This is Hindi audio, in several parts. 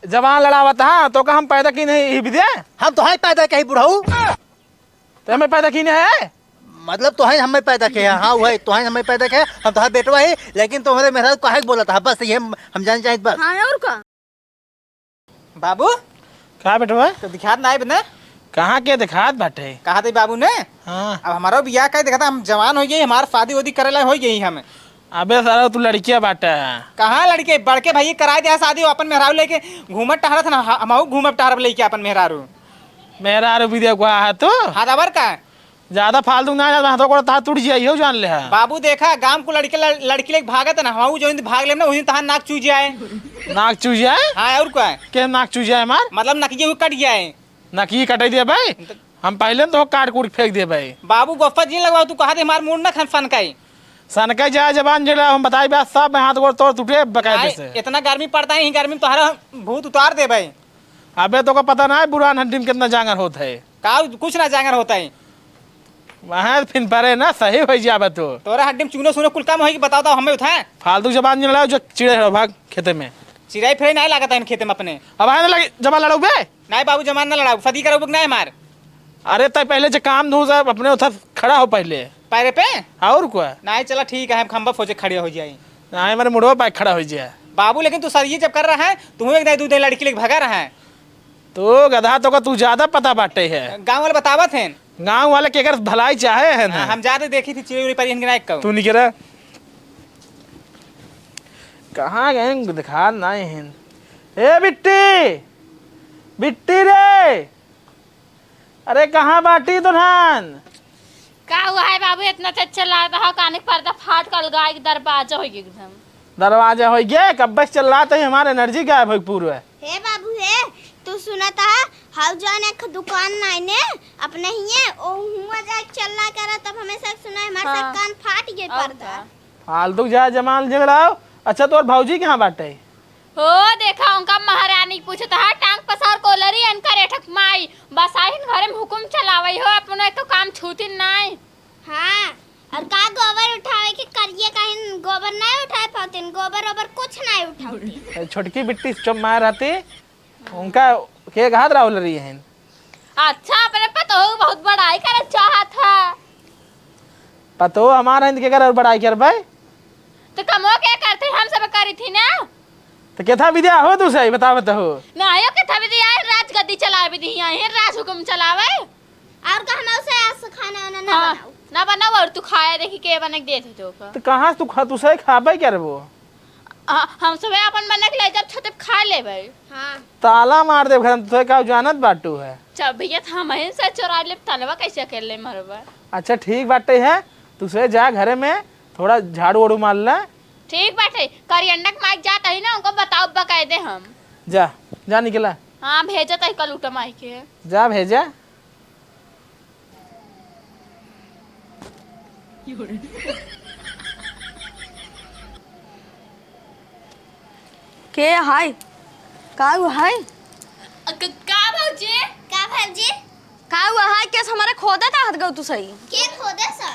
जवान लड़ावा था तो का हम पैदा की नहीं विद्या हम तो है पैदा कहीं बुढ़ाऊ, तो हमें पैदा की नहीं है मतलब तो है हमें पैदा किया। हाँ वही तो है हमें पैदा किया, हम तो है बेटवा है, लेकिन तुम्हारे मेहरा काहे बोला था बस ये हम जान चाहिए बस। हाँ और का बाबू कहा बेटवा तो दिखात ना बने कहाँ के दिखात बाटे। कहा थे बाबू ने हाँ अब हमारा बियाह का देखा था, हम जवान हो गए, हमारा शादी वादी करे ला हो गई हमें। अबे सारा तू लड़किया बाटा कहाँ लड़के बड़के भाई कराए दिया शादी, अपन मेहरारू लेके घूमत टहरा था ना, हम घूमत टहरब लेके अपन मेहरारू। मेरा विद्या को है तो हाँ दबर का ज्यादा फालतू ना हाथों को था टूट जाइए जान ले है। बाबू देखा गांव को लड़के लड़की लेके भागत ना, हम जो भाग ले ना उसी तहाँ नाक चूज जाए। नाक चूज जाए हाँ और क्या है? के नाक चूज जाए मार मतलब नकिए हुए कट जाए। नकी कटाई दिया भाई, हम पहले तो काट कूट फेंक दिए भाई। बाबू गोफ्फा जी लगवाओ, तू कहा थे हमारे मूड ना फन का ही सनका जाए जबान जड़ा हम बताई बात सब हाथ गोड़ तोड़ टूटे बकायदे से। इतना गर्मी पड़ता है, गर्मी में तुम्हारा भूत उतार दे भाई। अबे तो को पता ना है बुरान हड्डी में कितना जांगर होता है। का कुछ ना जांगर होता है वहाँ फिर परे ना सही हो जाए तो तोरा हड्डी में चूनो सुनो कुल काम होगी, बताओ तो हमें उठाए। फालतू जबान जड़ाओ जो चिड़े रहो भाग खेते में। चिराई फिर नहीं लागता इन खेते में अपने। अब आने लगे जमा लड़ो बे नहीं बाबू जमान ना लड़ाओ, सदी करो नहीं मार अरे तय पहले जो काम धो सब अपने उधर खड़ा हो पहले पैरे पे। और क्या नहीं चला ठीक है, हम खंबा फोजे खड़े हो जाए। ना हमारे मुड़वा बाइक खड़ा हो जाए। बाबू लेकिन तू सर ये जब कर रहा है, तू एक दू दिन लड़की लेके भगा रहा है। तो गधा तो का तू ज्यादा पता बाटे है। गाँव वाले बतावत है, गाँव वाले के अगर भलाई चाहे है ना। हम जाते देखी थी चिड़ी उड़ी पर इनके नायक को। तू नहीं कह कहाँ गए दिखा नहीं है। ए बिट्टी बिट्टी रे, अरे कहाँ बाटी दुल्हन। का हुआ है बाबू, इतना तेज चला रहा है, कान के पर्दा फाट कर गाय के दरवाजा हो गया एकदम। दरवाजा हो गया कब बस चल रहा था, हमारे एनर्जी गायब हो पूरा। हे बाबू हे, तू सुना था हाउ जान एक दुकान नाइने अपने ही है ओ हुआ जा चलना करा, तब हमेशा सुना है हमारे हाँ। कान फाट गए पर्दा। फालतू जा जमाल झगड़ाओ। अच्छा तो और भौजी कहाँ बाटे। हो देखा उनका महारानी पूछता है टांग पसार कोलरी इनका रेठक माई बस आहिन घरे में हुकुम चलावई हो, अपने तो काम छूती नहीं। हाँ और का गोबर उठावे के करिए, कहीं गोबर नहीं उठाए पाते, गोबर ओबर कुछ नहीं उठाती। छोटकी बिट्टी चुप मार रहती उनका के हाथ राहुल रही है। अच्छा अपने पता हो बहुत बड़ाई करे चाहा था, पतो हमारा हिंद के कर बड़ाई कर भाई तो कमो क्या करते हम सब करी थी ना। तो क्या था विद्या हो तू सही बता बता हो ना आयो के था भी यार राज गद्दी चलावे भी दिया है, राज हुकुम चलावे और का हम उसे आज खाना वाना ना हाँ, बनाओ। ना बनाओ और तू खाया देखी के बने के देते तो का तो कहाँ तू खा तू सही खा भाई क्या रे वो हम सब अपन बने के ले जब छते खा ले भाई। हाँ ताला मार दे घर में तो का जानत बाटू है। जब भैया हम ही से चुरा ले तलवा कैसे कर ले मरवा। अच्छा ठीक बाटे है तू से जा घरे में थोड़ा झाड़ू वाड़ू मार ले। ठीक बाटे करियंडक माइक जाता है ना उनको बताओ बकायदे हम। जा जा निकला हाँ भेजता है कल उठा माइक के जा भेजा। के हाय का हुआ है का भौजी का भौजी का हुआ है केस हमारे खोदा था हद गौ तू सही के खोदे सा।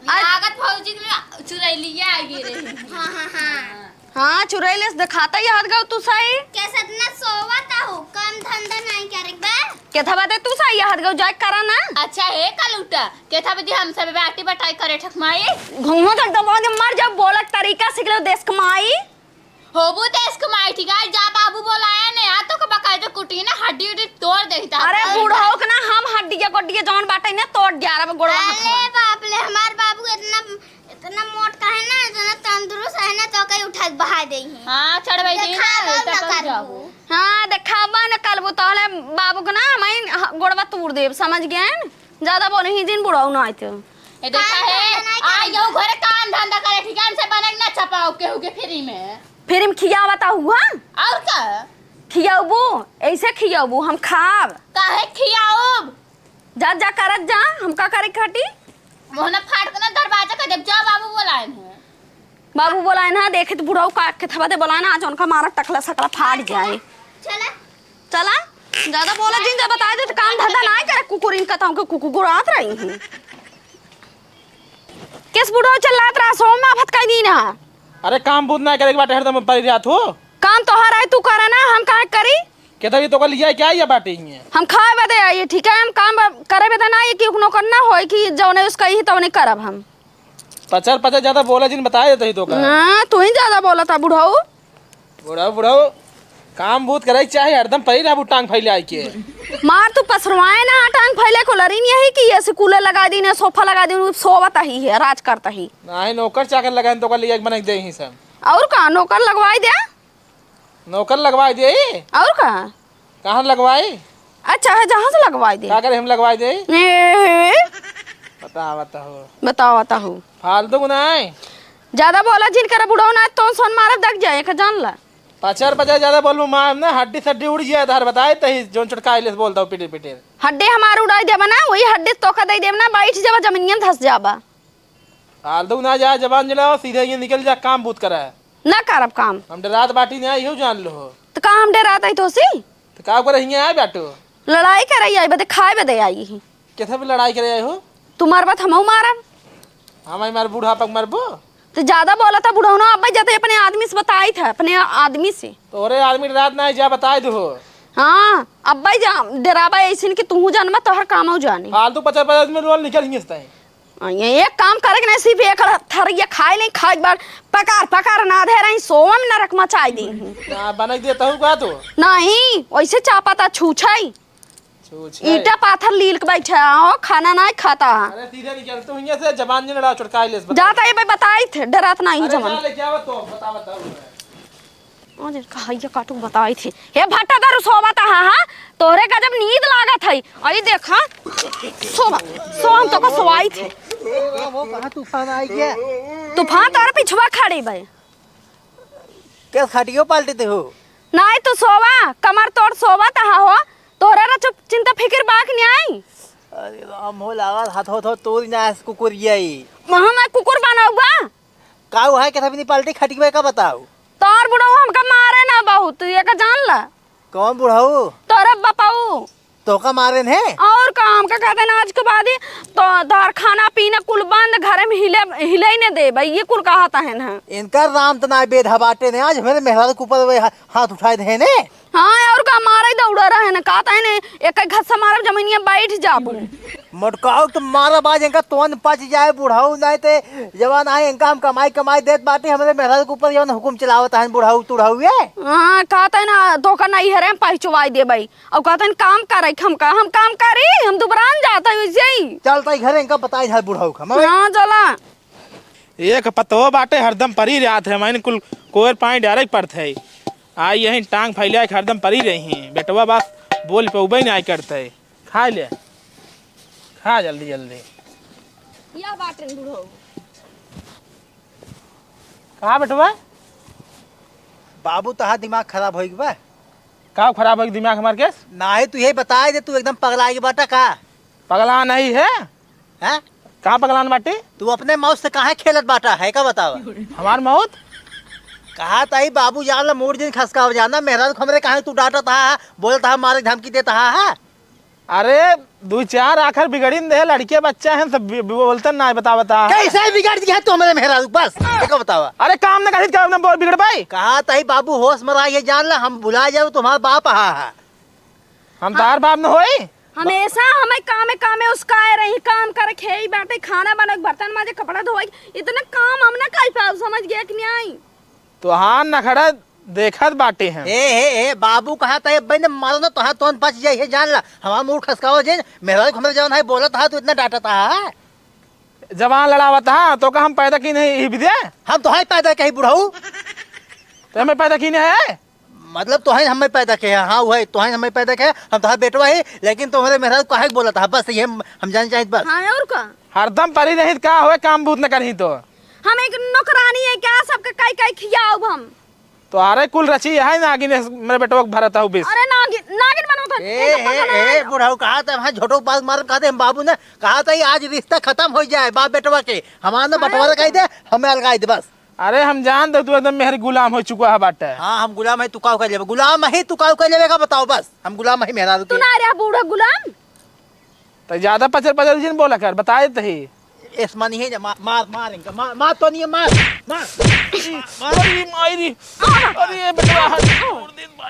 लागत भौजी ने चुरैलिया आ गई रे। हाँ हाँ हाँ हाँ चुरैले से दिखाता ही हद गौ तू सही कैसे इतना सोवाता हो, काम धंधा नहीं करे बे। के था बात तू सही हद गौ जाए करा ना। अच्छा है कल उठा के था बदी हम सब बाटी बटाई करे ठकमाई घूमो तक दबा दे मर जब बोलक तरीका सीख लो देश कमाई होबू देश कमाई ठीक है। जा बाबू बोलाया ने आ तो का बकायदे कुटी ना हड्डी उड्डी तोड़ देता। अरे बूढ़ो के ना हम हड्डिया गोड्डिया जौन बाटे ने तोड़ 11 में गोड़वा अरे बाप ले, हमार बाबू इतना मोट का है ना, जो ना तंदुरुस्त है ना, तो कहीं उठा के बहा दे ही। हां चढ़ बैठी दिखाबो ना ना टटक करबो। जाबू। हाँ देखाबा न कलबो तहले बाबू के ना मैं गोड़वा तोड़ देब समझ गए ज्यादा बोले ही दिन बुढ़ाऊ ना आते ए देखा है आ यो घरे काम धंधा करे ठीक है, हमसे बनक ना छपाओ केहू के फ्री में। फिर हम खियावता हुआ और का खियाबू ऐसे खियाबू हम खाब काहे खियाओ जा जा करत जा हम का करे खाटी मोहना फाड़ के ना दरवाजा का जब जा बाबू बोलाए हैं। बाबू बोलाए ना देखे तो बुढ़ाऊ काट के थवा दे बोलाए ना आज उनका मारा टकला सकला फाड़ जाए। चला चला ज्यादा बोला जिन जब बता दे तो काम धंधा ना करे कुकुरिन का ताऊ के कुकु गुरात रही हूं किस बुढ़ाऊ चलात रहा सो में आफत कर दी ना। अरे काम बूद ना करे बाटे हरदम परी रात हो काम तो हर है तू करा ना हम काहे करे कहता भी तो कर लिया क्या ये बाटे ही है। हम खाए बदे आइए ठीक है, हम काम करे बदे ना आइए कि नौकर ना हो कि जौने उसका ही तौने करब हम। पचर पचर ज्यादा बोला जिन बताए देते ही तो का। हाँ तू ही ज्यादा बोला था बुढ़ाऊ। बुढ़ाओ बुढ़ाओ काम बूत करे चाहे हरदम पड़ी रहा टांग फैले आई के। मार तू पसरवाए ना टांग फैले को लरी नहीं है कि ऐसे कूलर लगा दी ना सोफा लगा दी सोवता ही है राज करता ही। ना ही नौकर चाकर लगाए तो कर लिया बना दे ही सब। और कहा नौकर लगवाई दे। नौकर लगवाई दे। और कहा कहाँ लगवाई? अच्छा है जहाँ से लगवाई दे। क्या करे हम लगवाई दे? ए, बता बताओ बताओ बताओ फालतू गुनाह ज्यादा बोला जिन करे बुढ़ाऊ ना तो सोन मारब दग जाए का जान ला। पचर पचर ज्यादा बोलूं मार ना हड्डी सड्डी उड़ जाए धार बताए तही जोन चटकाई ले बोलता हूँ पिटे पिटे। हड्डे हमारे उड़ाई देबा ना वही हड्डे तोका दे देब ना बैठ जाबा जमीनियन धस जाबा। फालतू ना जा जबान जलाओ सीधे ये निकल जा काम बूत करा है। ना करब काम हम रात बाटी नहीं आई हो जान लो। तो का हम डरात आई तो सी तो का करे हियां आए बैठो लड़ाई करे आई बदे खाए बदे आई ही। कैसे भी लड़ाई करे आए हो? तू मारबा हमहू मारब। हमारे मार बूढ़ा पक मरबो। तो ज्यादा बोला था बुढ़ाऊ ना अब जाते अपने आदमी से बताई था अपने आदमी से। तोरे आदमी रात ना जा बताए दो। हाँ अब भाई जा डराबा ऐसे कि तू जानबा तोहर काम हो जाने। फालतू पचर पचर में रोल निकल हिंसता है। ये एक काम करे कि नहीं सिर्फ एक थरिया खाए नहीं खाए बार पकार पकार ना दे रही सोवा में न रख मचाई दी। ना बना देता हूँ का तो नहीं वैसे चापाता छूछाई ईटा पाथर लील के बैठा हो खाना नहीं खाता। अरे सीधे निकल तू हियां से जबान ने लड़ा चटकाई ले जाता है भाई बताई थे डरात नहीं जमन। अरे क्या बात तो बता बताओ। अरे कहिया काटू बताई थी हे भट्टा दारू सोबता हां तोरे का जब नींद लागत है आई देखा सोबा सोम तो को सोवाई थे। वो कहाँ तूफान आई गया? तूफान तारे पिछवा खड़ी भाई क्या खटियो पालते हो? नहीं तू सोवा कमर तोड़ सोवा ता हो तोरा रा चुप चिंता फिक्र बाक नहीं आई। अरे राम हो लगा हाथ हो तोड़ ना कुकुरियाई वहां मैं कुकुर बना हुआ का हुआ है कैसा भी नहीं पाल्टी खटियो का बताओ। तोर बुढ़ऊ हमका मारे ना बहुत ये का जान ला। कौन बुढ़ाऊ? तोरा बापाऊ तो का मारे है और काम का कहते ना आज के बाद ही तो दार खाना पीना कुल बंद घर में हिले ही न दे भाई ये कुल कहता है ना। इनका राम तना बेद हबाटे ने आज मेरे मेहरा के ऊपर हाथ उठाए थे ने। हाँ और का मारे दौड़ा रहे ना कहता है ने एक एक घस्सा मारब जमीनिया बैठ जाबू मटकाओ तो मारा बाज इनका तोन पच जाए बुढ़ाऊ नहीं ते जवान आए इनका हम कमाई कमाई देत बाटे हमारे मेहरा के ऊपर जवन हुकुम चलावत है बुढ़ाऊ तुढ़ाऊ ये। हाँ कहता है ना धोखा नहीं है पहचवाई दे भाई और कहता है काम करे हम काम करी हम दुबरान जाता है वैसे ही चलता ही घर इनका बताई है बुढ़ाऊ का। हाँ चला एक पतो बाटे हरदम परी रात है मैंने कुल कोयर पानी डायरेक्ट पड़ते है आई यही टांग फैलिया हरदम परी रही हैं बेटवा बस बोल पे उबई नहीं करते खा ले खा जल्दी जल्दी। या बाटन बुढ़ऊ कहा बेटवा बाबू तहा दिमाग खराब हो गया का खराब है दिमाग हमारे केस? ना है तू यही बताए दे तू एकदम पगला के बाटा का पगला नहीं है। हैं? कहाँ पगलान बाटे? तू अपने मौत से कहाँ खेलत बाटा है का बतावा? हमार मौत कहा ताई बाबू जान ला मोड़ दिन खसका हो जाना मेहरा खमरे कहा तू डांटा था बोलता मारे धमकी देता है। अरे दो चार आखिर बिगड़ीन दे लड़के बच्चा है सब बोलते ना बता कैसे बिगाड़ दिया तू हमारे मेहरा बस देखो बतावा। अरे काम ना करी काम ना बिगड़ पाई। कहा ताई बाबू होश मरा ये जान ला हम भुला जाओ तुम्हारा बाप है हम तार बाप न होई हमेशा हमें कामे उसका रही काम करे खेई बैठे खाना बना बर्तन माजे कपड़ा धोई इतना काम हम ना कर पाओ समझ गया कि नहीं आई। तो हाँ न खड़ा देखत बाटे हैं। ए बाबू कहा ताई बन मारो ना तो तोन बच जाइए जान ला हमारा मूड खसकाओ जे मेहरा खमरे जवन है बोला था तू इतना डांटा था जवान लड़ावा था तो का हम पैदा की नहीं विद्या हम तो है पैदा कही बुढ़ाऊ तो हमें पैदा की नहीं है मतलब तो है हमें पैदा किया। हाँ वो है तो है हमें पैदा किया हम तो बेटवा है लेकिन तुम्हारे मेहरा काहे बोला था बस ये हम जान चाहिए बस। हाँ और का हरदम परी नहीं का होए काम बूत न करही तो हम एक नौकरानी है क्या सबके काई खियाओ हम तो अरे कुल रची है ना आगे मेरे बेटवा भरत हूँ बीस। अरे नागिन बनो था ए बुढ़ाऊ कहा था वहाँ झोटो बात मार कहते हम बाबू ने कहा था आज रिश्ता खत्म हो जाए बाप बेटवा के हमारा बंटवारा कही दे हमें अलगाई दे बस। अरे हम जान दे तू एकदम मेहर गुलाम हो चुका है बाटे। हाँ हम गुलाम है तू काउ कर लेबे गुलाम है तू काउ कर लेबे का बताओ बस हम गुलाम है मेहरा तू ना रे बूढ़ा गुलाम तो ज्यादा पचर जिन बोला कर बताए तो ही इस मनी है मार इनका मार तो नहीं है मार अरे बेटवा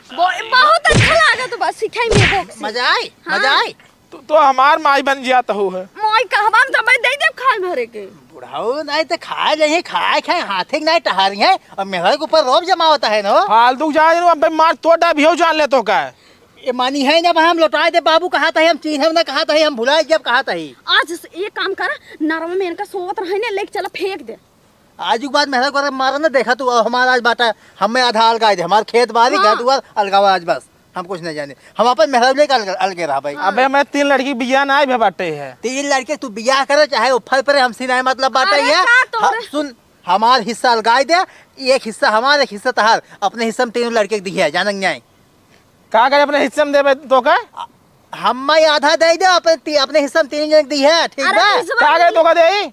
बहुत अच्छा लगा तो बस सिखाई मेरे को मजा आई मजा आई। तो हमार माई बन जाता हो है। मोई कहबा हम दबाई दे दे खाए भरे के। बुढ़ाऊ नहीं तो खाए नहीं खाए खाए हाथे नहीं टहारी है और मेहर के ऊपर रोब जमा होता है ना। फालतू जा अब मार तोड़ा भी हो जान ले तो का ये मानी है जब हम लौटाए दे बाबू कहा था हम चीज हम ना कहा था हम भुलाए जब कहा था आज एक काम कर नरवा में इनका सोवत रहे ने लेके चला फेंक दे। आज के बाद मेहर को मारा ना देखा तू हमारा आज बाटा हमें आधा अलगाए दे हमारे खेत बारी घर दुआर अलगावा आज बस हम कुछ नहीं जाने हम अपन मेहर लेकर अलगे रहा भाई। अबे मैं 3 लड़की बिया ना भी बाटे है। 3 लड़के तू बियाह करे चाहे वो फल पर हमसे नहीं मतलब बाटा ही है। का तोरे? सुन हमार हिस्सा अलगाए दे एक हिस्सा हमारा एक हिस्सा तहार अपने हिस्से में 3 लड़के दिए है जानक न्याय का करे अपने हिस्से में देबे तो का हम आधा दे दे अपने हिस्से में 3 जन दी है ठीक अरे बा इस का करे तो का दे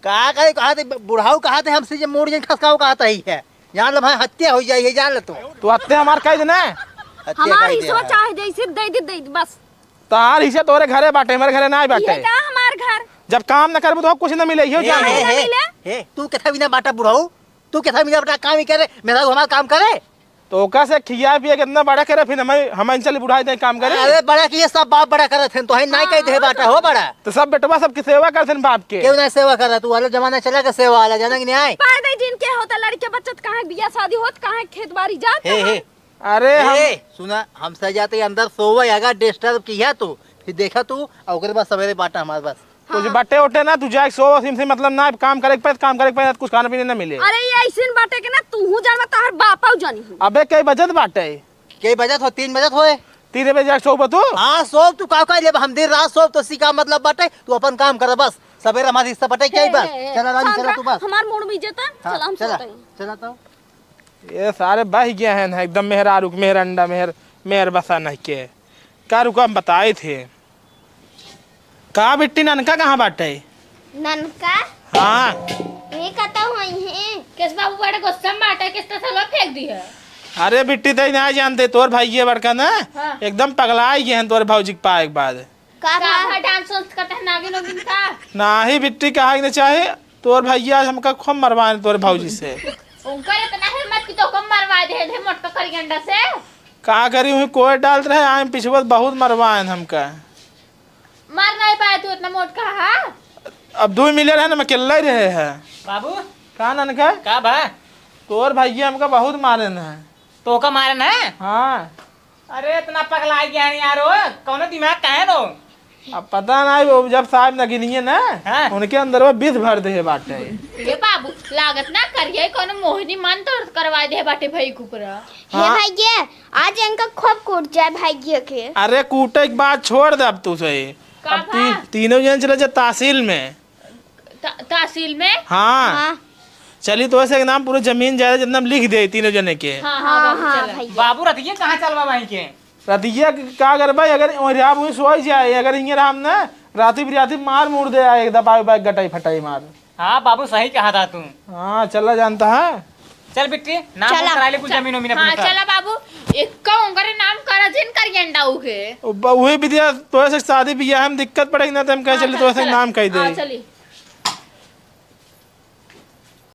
का करे कहा थे बुढ़ाऊ कहा थे हमसे जो मोड़ जन खसकाऊ कहा था ही है जान लो भाई हत्या हो जाए जान लो तू हत्ते हमार कह देना हत्या हमार कही हिस्सा दे चाहे जैसे दे दे बस। तार हिस्से तोरे घरे बाटे मेरे घरे ना ये बाटे। का हमार घर जब काम न करबो तो कुछ न मिले हो जान हे, हे, हे तू कैसा बिना बाटा बुढ़ाऊ तू कैसा बिना बाटा काम ही करे मेरा हमारा काम करे तो का से खिया पिया कितना बड़ा करे फिर हम चल बुढ़ाई दे काम करे। अरे बड़ा की ये सब बाप बड़ा करे थे तो है नहीं कही दे बाटा हो बड़ा तो सब बेटवा सब की सेवा करते बाप के। क्यों नहीं सेवा कर रहा तू वाला जमाना चला के सेवा वाला जाना कि नहीं आए फायदे जिनके होता लड़के बच्चत कहाँ बिया शादी होत कहाँ खेत बाड़ी जात हे अरे हम हे सुना हम सह जाते अंदर सोवा अगर डिस्टर्ब किया तू फिर देखा तू और ओकरे बाद सवेरे बाटा हमारे बस कुछ बट्टे उठे ना तू जाए सो से मतलब ना काम करे पे काम करे पे कुछ खाने पीने ना मिले। अरे ये ऐसे बाटे के ना तू हूँ जाना तार बापा जानी हूँ। अबे कई बजत बाटे कई बजत हो 3 बजत होए 3 बजे जाके सो तू। हाँ सोप तू का ले हम दिन रात सोप तो सी का मतलब बाटे तू अपन काम कर बस सवेरे हमारे हिस्सा बटे क्या बस चला रानी चला तू बस हमार मूड में जेता हाँ, चला हम चला सोते हैं। चला तो ये सारे बह गए हैं एकदम मेहरा रुक मेहर अंडा मेहर बसा नहीं के का रुको हम बताए थे का बिट्टी ननका कहाँ बाटे। ननका हाँ ये कता हुई है किस बाबू बड़े गुस्सा में बाटा किस तरह से फेंक दी है। अरे बिट्टी तो नहीं जानते तोर भाई ये बड़का ना हाँ। एकदम पगला गए हैं तोर भौजी के पाए के बाद का का डांस करते हैं नागिन वागिन का ना ही बिट्टी कहा ना चाहे तोर भैया हमका खूब मरवाए तोर भौजी से। उनका इतना हिम्मत की तो कम मरवा दे थे मोटका करियंडा से। का करी हुई कोई डाल रहे आए पिछुआ बहुत मरवाए हमका मार नहीं पाए तू इतना मोटका। हाँ अब 2 मिले रहे ना मैं अकेला ही रहे है। बाबू का ननका का बा तोर भैया हमका बहुत मारे न है। तो का मारन है। हाँ अरे इतना पगला गया यारो कौनो दिमाग का है नो। अब पता नहीं वो जब साहब न गिनिए ना हाँ। उनके अंदर वो विष भर दे बाटे। ये बाबू लागत ना करिए कोनो मोहिनी मन तो करवा दे बाटे भाई कुकरा। हे भाई आज इनका खूब कूट जाए भाई के। अरे कूटे के बाद छोड़ दे अब तू से का अब तीनों जन चले जा तहसील में। तहसील में। हाँ हाँ चली तो ऐसे नाम पूरे जमीन जायदाद जितना लिख दे तीनों जने के। हाँ हाँ हाँ हाँ बाबू चला। भाई बाबू रतिया कहाँ चलवा भाई के रतिया का कर भाई अगर राम हुई सोई जाए अगर हिंगे राम ना राती बिराती मार मुड़ दे एक दबा गटाई फटाई मार। हाँ बाबू सही कहा था तू। हाँ चला जानता है। चल बिट्टी नाम चला। करा ले कुछ जमीनों में हाँ अपने चला बाबू एक उनका नाम करा जिन करियंडा उके। वही विद्या तो ऐसे शादी ब्याह में दिक्कत पड़ेगी ना तो हम कह चले तो ऐसे नाम कह दे। हाँ चली।